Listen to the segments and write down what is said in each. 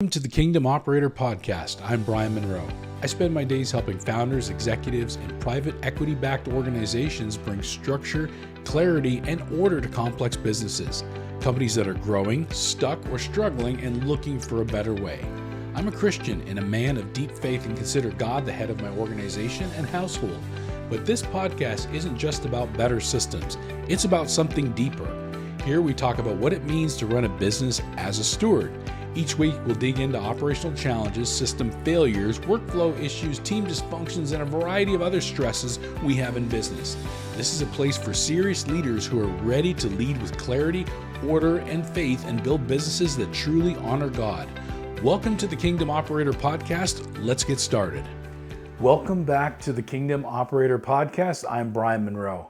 Welcome to the Kingdom Operator Podcast. I'm Brian Monroe. I spend my days helping founders, executives, and private equity-backed organizations bring structure, clarity, and order to complex businesses, companies that are growing, stuck, or struggling and looking for a better way. I'm a Christian and a man of deep faith and consider God the head of my organization and household. But this podcast isn't just about better systems. It's about something deeper. Here we talk about what it means to run a business as a steward. Each week, we'll dig into operational challenges, system failures, workflow issues, team dysfunctions, and a variety of other stresses we have in business. This is a place for serious leaders who are ready to lead with clarity, order, and faith and build businesses that truly honor God. Welcome to the Kingdom Operator Podcast. Let's get started. Welcome back to the Kingdom Operator Podcast. I'm Brian Monroe.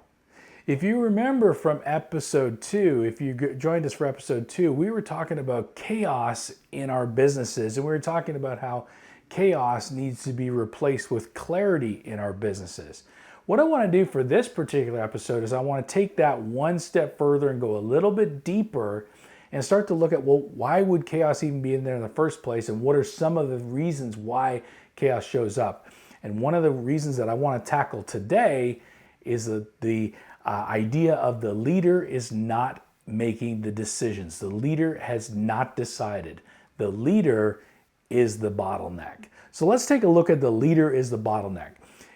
If you remember from episode 2, if you joined us for episode 2, we were talking about chaos in our businesses, and we were talking about how chaos needs to be replaced with clarity in our businesses. What I want to do for this particular episode is I want to take that one step further and go a little bit deeper and start to look at, well, why would chaos even be in there in the first place, and what are some of the reasons why chaos shows up? And one of the reasons that I want to tackle today is the idea of the leader is not making the decisions. The leader has not decided. The leader is the bottleneck. So let's take a look at the leader is the bottleneck.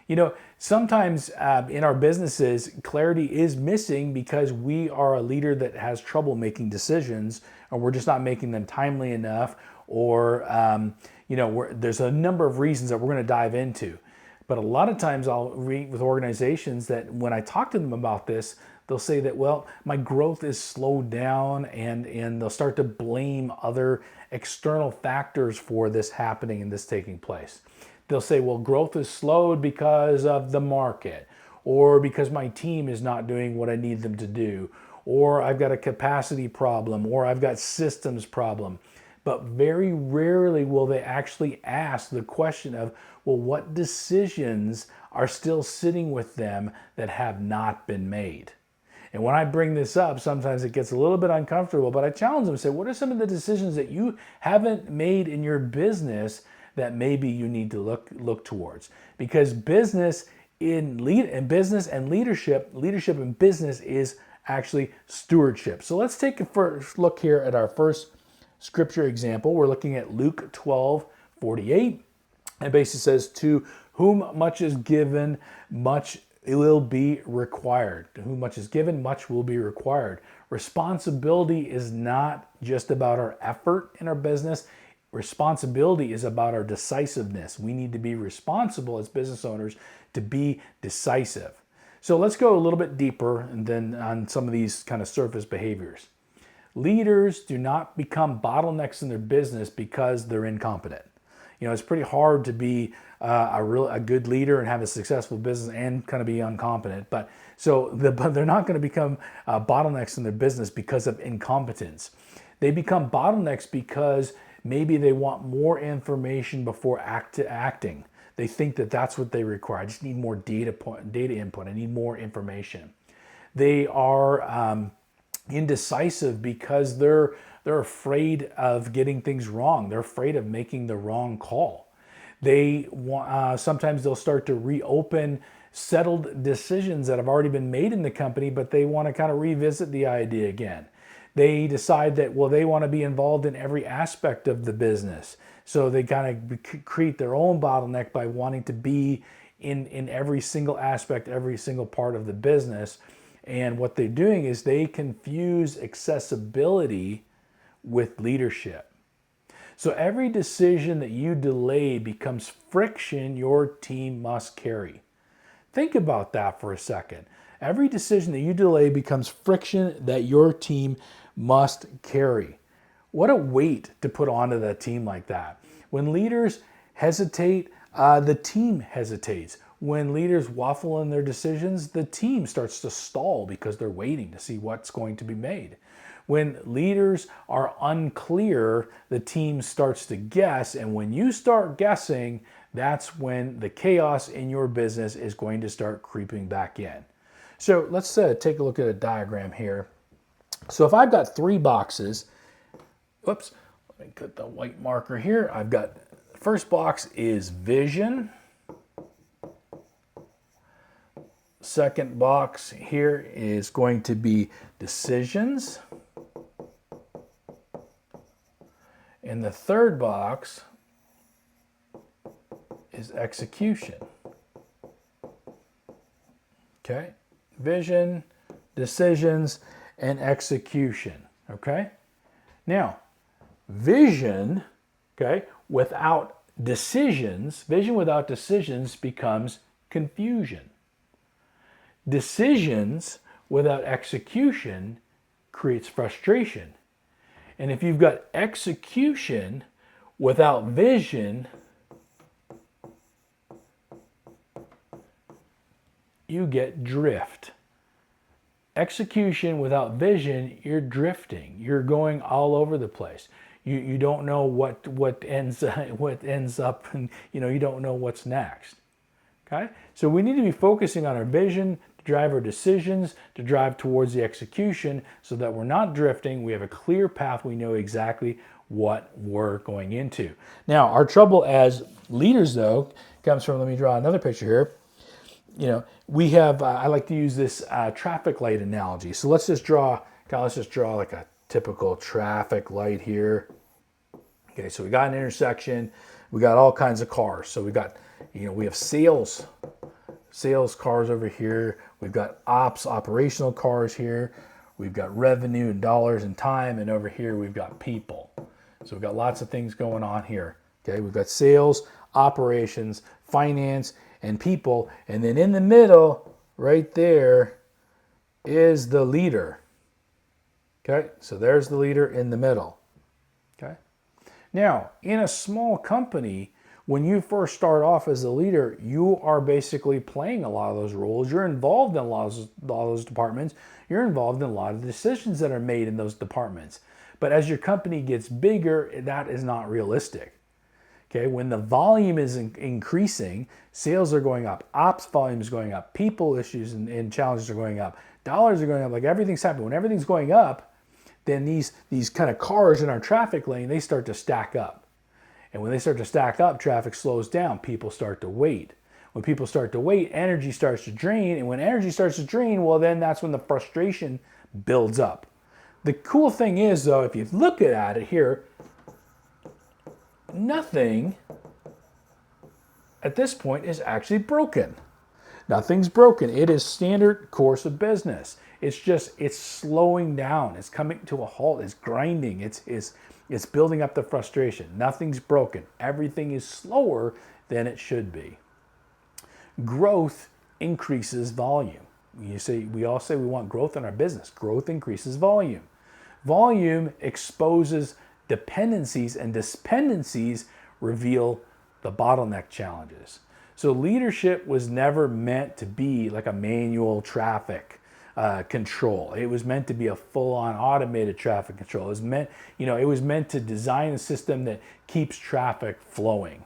You know, sometimes in our businesses, clarity is missing because we are a leader that has trouble making decisions, or we're just not making them timely enough, or there's a number of reasons that we're going to dive into. But a lot of times I'll read with organizations that when I talk to them about this, they'll say that, well, my growth is slowed down, and they'll start to blame other external factors for this happening and this taking place. They'll say, well, growth is slowed because of the market, or because my team is not doing what I need them to do, or I've got a capacity problem, or I've got systems problem. But very rarely will they actually ask the question of, well, what decisions are still sitting with them that have not been made? And when I bring this up, sometimes it gets a little bit uncomfortable, but I challenge them and say, what are some of the decisions that you haven't made in your business that maybe you need to look towards? Because business and leadership in business is actually stewardship. So let's take a first look here at our first scripture example. We're looking at Luke 12:48. It basically says, to whom much is given, much will be required. To whom much is given, much will be required. Responsibility is not just about our effort in our business. Responsibility is about our decisiveness. We need to be responsible as business owners to be decisive. So let's go a little bit deeper and then on some of these kind of surface behaviors. Leaders do not become bottlenecks in their business because they're incompetent. You know, it's pretty hard to be a good leader and have a successful business and kind of be incompetent. But they're not going to become bottlenecks in their business because of incompetence. They become bottlenecks because maybe they want more information before acting. They think that that's what they require. I just need more data input. I need more information. They are indecisive because they're afraid of getting things wrong. They're afraid of making the wrong call. They sometimes they'll start to reopen settled decisions that have already been made in the company, but they want to kind of revisit the idea again. They decide that, well, they want to be involved in every aspect of the business. So they kind of create their own bottleneck by wanting to be in every single aspect, every single part of the business. And what they're doing is they confuse accessibility with leadership. So every decision that you delay becomes friction your team must carry. Think about that for a second. Every decision that you delay becomes friction that your team must carry. What a weight to put onto that team like that. When leaders hesitate, the team hesitates. When leaders waffle in their decisions, the team starts to stall because they're waiting to see what's going to be made. When leaders are unclear, the team starts to guess, and when you start guessing, that's when the chaos in your business is going to start creeping back in. So let's take a look at a diagram here. So if I've got 3 boxes, Let me put the white marker here. I've got, first box is vision. Second box here is going to be decisions. And the third box is execution. Okay, vision, decisions, and execution. Okay, now vision, okay, without decisions, vision without decisions becomes confusion. Decisions without execution creates frustration. And if you've got execution without vision, you get drift. Execution without vision, you're drifting. You're going all over the place. You don't know what ends up, and you don't know what's next. Okay? So we need to be focusing on our vision to drive our decisions, to drive towards the execution so that we're not drifting. We have a clear path. We know exactly what we're going into. Now, our trouble as leaders, though, comes from, let me draw another picture here. We have, I like to use this traffic light analogy. So let's just draw like a typical traffic light here. Okay, so we got an intersection. We got all kinds of cars. So we got, we have sales cars over here. We've got operational cars here. We've got revenue and dollars and time. And over here, we've got people. So we've got lots of things going on here. Okay, we've got sales, operations, finance, and people. And then in the middle, right there, is the leader. Okay, so there's the leader in the middle. Okay. Now, in a small company, when you first start off as a leader, you are basically playing a lot of those roles. You're involved in a lot of those departments. You're involved in a lot of the decisions that are made in those departments. But as your company gets bigger, that is not realistic. Okay, when the volume is increasing, sales are going up, ops volume is going up, people issues and challenges are going up, dollars are going up, like everything's happening. When everything's going up, then these kind of cars in our traffic lane, they start to stack up. And when they start to stack up, traffic slows down, people start to wait. When people start to wait, energy starts to drain. And when energy starts to drain, well, then that's when the frustration builds up. The cool thing is, though, if you look at it here, nothing at this point is actually broken. Nothing's broken. It is standard course of business. It's slowing down. It's coming to a halt. It's grinding. It's building up the frustration. Nothing's broken. Everything is slower than it should be. Growth increases volume. We all say we want growth in our business. Growth increases volume. Volume exposes dependencies, and dependencies reveal the bottleneck challenges. So leadership was never meant to be like a manual traffic control. It was meant to be a full-on automated traffic control. It was meant to design a system that keeps traffic flowing.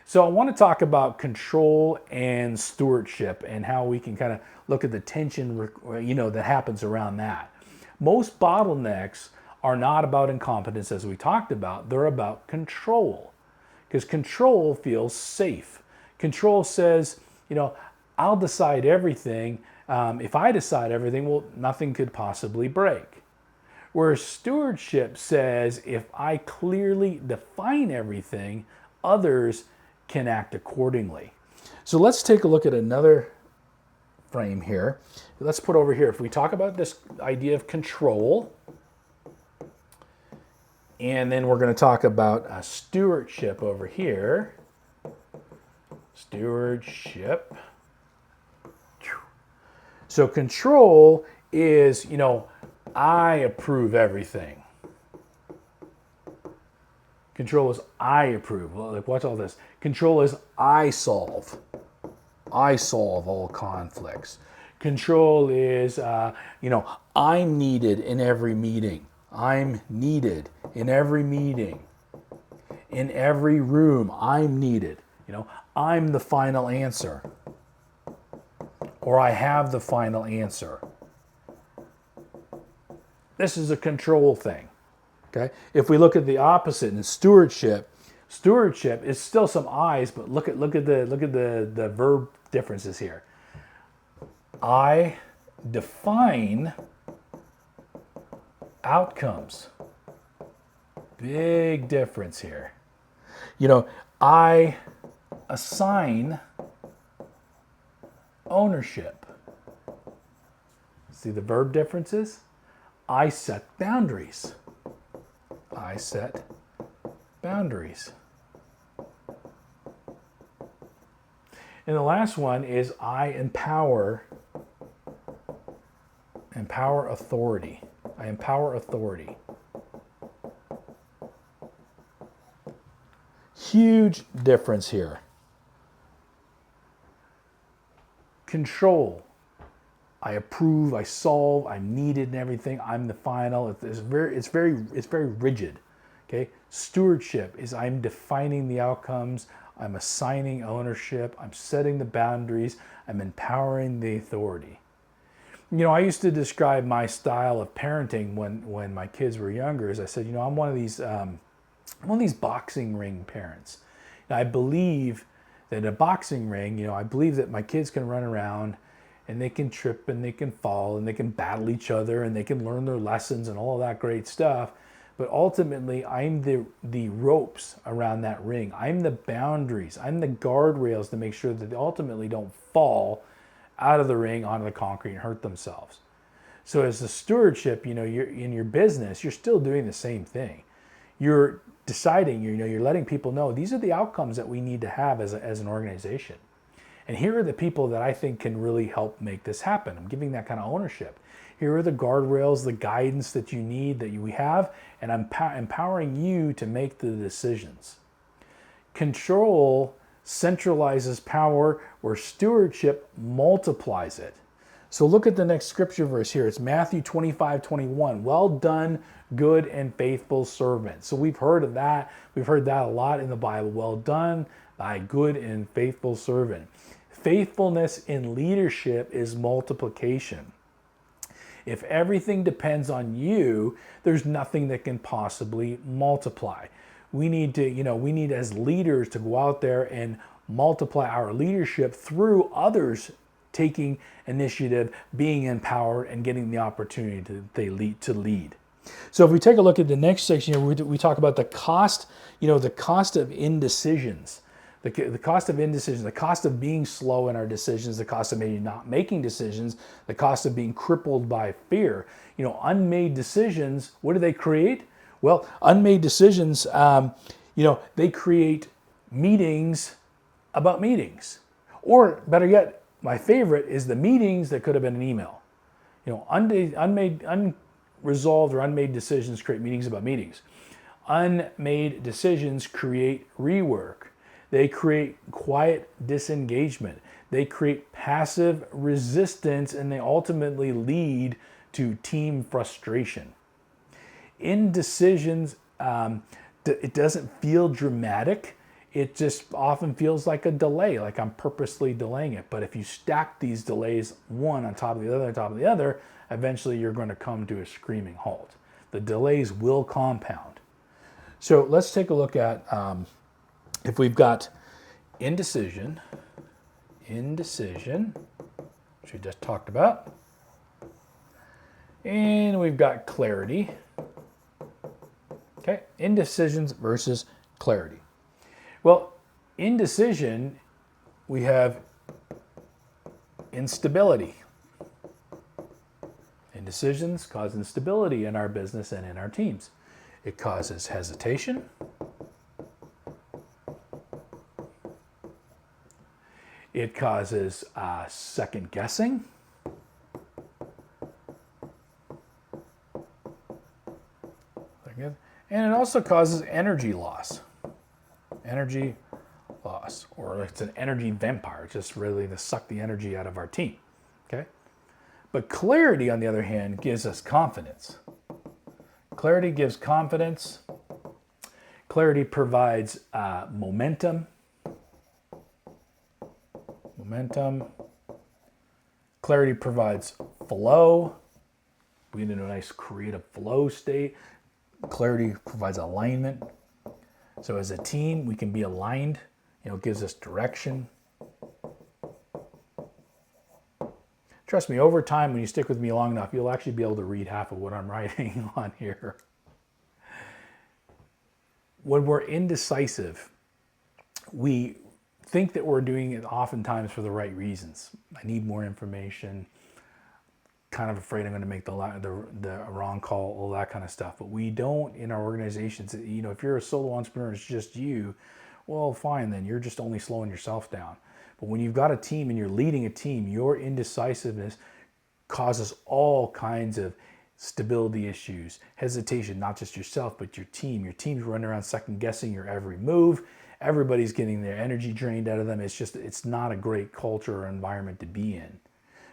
So I want to talk about control and stewardship and how we can kind of look at the tension, that happens around that. Most bottlenecks are not about incompetence, as we talked about. They're about control, because control feels safe. Control says, I'll decide everything. If I decide everything, well, nothing could possibly break. Whereas stewardship says, if I clearly define everything, others can act accordingly. So let's take a look at another frame here. Let's put over here, if we talk about this idea of control, and then we're going to talk about stewardship over here. Stewardship. So control is, I approve everything. Control is I approve. Like, watch all this. Control is I solve. I solve all conflicts. Control is, I'm needed in every meeting. I'm needed in every meeting. In every room, I'm needed. I'm the final answer. Or I have the final answer. This is a control thing. Okay. If we look at the opposite in stewardship, stewardship is still some I's, but look at the verb differences here. I define outcomes. Big difference here. I assign ownership. See the verb differences? I set boundaries. I set boundaries. And the last one is I empower authority. I empower authority. Huge difference here. Control. I approve, I solve, I'm needed and everything. I'm the final. It's very rigid. Okay? Stewardship is I'm defining the outcomes, I'm assigning ownership, I'm setting the boundaries, I'm empowering the authority. I used to describe my style of parenting when my kids were younger, as I said, I'm one of these boxing ring parents. Now, I believe that in a boxing ring, I believe that my kids can run around and they can trip and they can fall and they can battle each other and they can learn their lessons and all of that great stuff. But ultimately, I'm the ropes around that ring. I'm the boundaries. I'm the guardrails to make sure that they ultimately don't fall out of the ring onto the concrete and hurt themselves. So as the stewardship, you're in your business, you're still doing the same thing. You're deciding, you're letting people know these are the outcomes that we need to have as an organization. And here are the people that I think can really help make this happen. I'm giving that kind of ownership. Here are the guardrails, the guidance that you need, that we have, and I'm empowering you to make the decisions. Control centralizes power, where stewardship multiplies it. So look at the next scripture verse here. It's Matthew 25:21. Well done, good and faithful servant. So we've heard of that. We've heard that a lot in the Bible. Well done, thy good and faithful servant. Faithfulness in leadership is multiplication. If everything depends on you, there's nothing that can possibly multiply. We need as leaders to go out there and multiply our leadership through others taking initiative, being empowered, and getting the opportunity to lead. So if we take a look at the next section here, we talk about the cost, the cost of indecisions. The cost of indecision, the cost of being slow in our decisions, the cost of maybe not making decisions, the cost of being crippled by fear. Unmade decisions, what do they create? Well, unmade decisions, they create meetings about meetings. Or better yet, my favorite is the meetings that could have been an email. Unresolved or unmade decisions create meetings about meetings. Unmade decisions create rework. They create quiet disengagement. They create passive resistance, and they ultimately lead to team frustration. Indecisions, it doesn't feel dramatic. It just often feels like a delay, like I'm purposely delaying it. But if you stack these delays one on top of the other on top of the other, eventually you're going to come to a screaming halt. The delays will compound. So let's take a look at if we've got indecision, which we just talked about, and we've got clarity. Okay, indecisions versus clarity. Well, indecision, we have instability. Indecisions cause instability in our business and in our teams. It causes hesitation. It causes second guessing. And it also causes energy loss. Energy loss, or it's an energy vampire, just really to suck the energy out of our team. Okay? But clarity, on the other hand, gives us confidence. Clarity gives confidence. Clarity provides momentum. Clarity provides flow. We get into a nice creative flow state. Clarity provides alignment. So as a team, we can be aligned. It gives us direction. Trust me, over time, when you stick with me long enough, you'll actually be able to read half of what I'm writing on here. When we're indecisive, we think that we're doing it oftentimes for the right reasons. I need more information. Kind of afraid I'm going to make the wrong call, all that kind of stuff. But we don't in our organizations. If you're a solo entrepreneur, it's just you. Well, fine then. You're just only slowing yourself down. But when you've got a team and you're leading a team, your indecisiveness causes all kinds of stability issues, hesitation, not just yourself, but your team. Your team's running around second guessing your every move. Everybody's getting their energy drained out of them. It's not a great culture or environment to be in.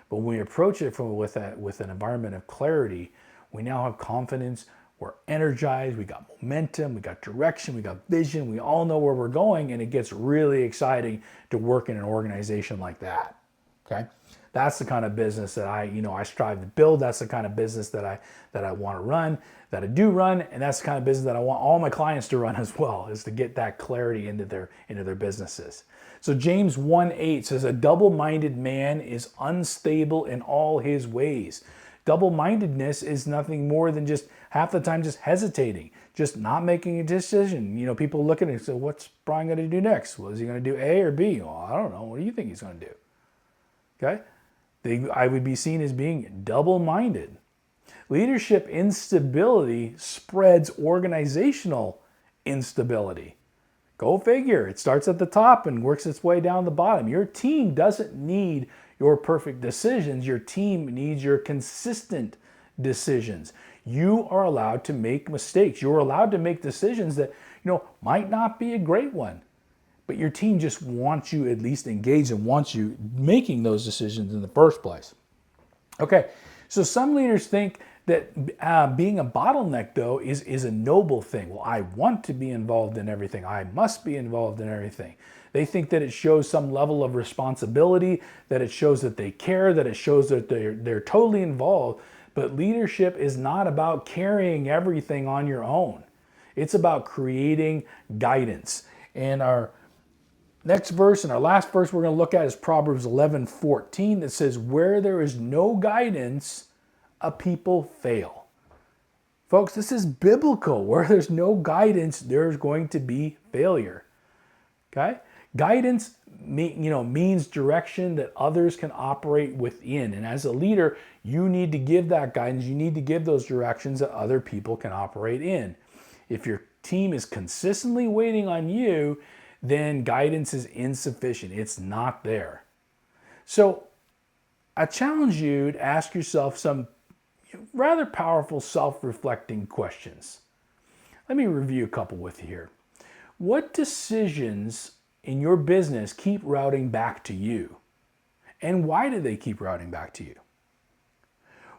But when we approach it with an environment of clarity, we now have confidence, we're energized, we got momentum, we got direction, we got vision, we all know where we're going, and it gets really exciting to work in an organization like that. Okay? That's the kind of business that I strive to build. That's the kind of business that I want to run, that I do run, and that's the kind of business that I want all my clients to run as well, is to get that clarity into their businesses. So James 1:8 says, a double-minded man is unstable in all his ways. Double-mindedness is nothing more than just half the time just hesitating, just not making a decision. People look at it and say, what's Brian going to do next? Well, is he going to do A or B? Well, I don't know. What do you think he's going to do? Okay? I would be seen as being double-minded. Leadership instability spreads organizational instability. Go figure. It starts at the top and works its way down the bottom. Your team doesn't need your perfect decisions. Your team needs your consistent decisions. You are allowed to make mistakes. You're allowed to make decisions that, might not be a great one. But your team just wants you at least engaged and wants you making those decisions in the first place. Okay, so some leaders think that being a bottleneck, though, is a noble thing. Well, I want to be involved in everything. I must be involved in everything. They think that it shows some level of responsibility, that it shows that they care, that it shows that they're totally involved. But leadership is not about carrying everything on your own. It's about creating guidance. And our next verse and our last verse we're going to look at is Proverbs 11:14 that says, where there is no guidance, a people fail. Folks, this is biblical. Where there's no guidance, there's going to be failure. Okay? Guidance means direction that others can operate within. And as a leader, you need to give that guidance. You need to give those directions that other people can operate in. If your team is consistently waiting on you, then guidance is insufficient. It's not there. So I challenge you to ask yourself some rather powerful self-reflecting questions. Let me review a couple with you here. What decisions in your business keep routing back to you? And why do they keep routing back to you?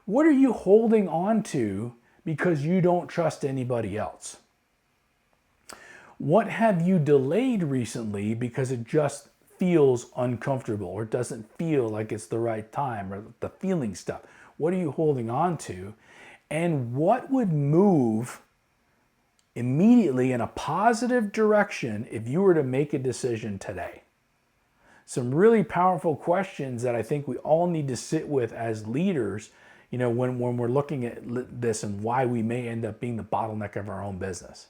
What are you holding on to because you don't trust anybody else? What have you delayed recently because it just feels uncomfortable or it doesn't feel like it's the right time, or the feeling stuff? What are you holding on to? And what would move immediately in a positive direction if you were to make a decision today? Some really powerful questions that I think we all need to sit with as leaders, when we're looking at this and why we may end up being the bottleneck of our own business.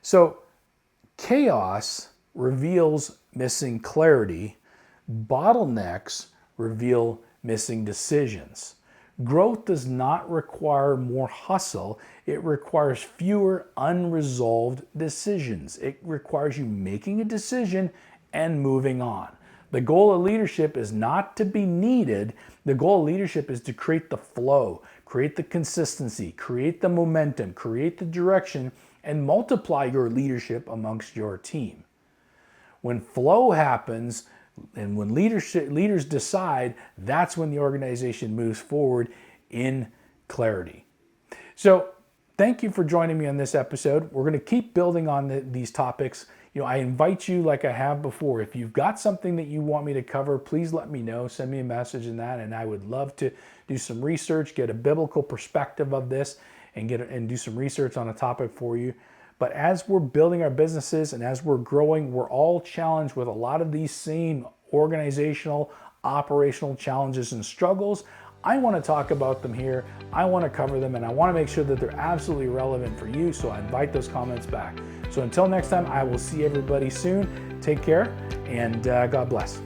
So chaos reveals missing clarity. Bottlenecks reveal missing decisions. Growth does not require more hustle. It requires fewer unresolved decisions. It requires you making a decision and moving on. The goal of leadership is not to be needed. The goal of leadership is to create the flow, create the consistency, create the momentum, create the direction, and multiply your leadership amongst your team. When flow happens and when leaders decide, that's when the organization moves forward in clarity. So thank you for joining me on this episode. We're going to keep building on these topics. I invite you, like I have before, if you've got something that you want me to cover, please let me know. Send me a message in that, and I would love to do some research, get a biblical perspective of this, and do some research on a topic for you. But as we're building our businesses and as we're growing, we're all challenged with a lot of these same organizational, operational challenges and struggles. I want to talk about them here. I want to cover them, and I want to make sure that they're absolutely relevant for you. So I invite those comments back. So until next time, I will see everybody soon. Take care, and God bless.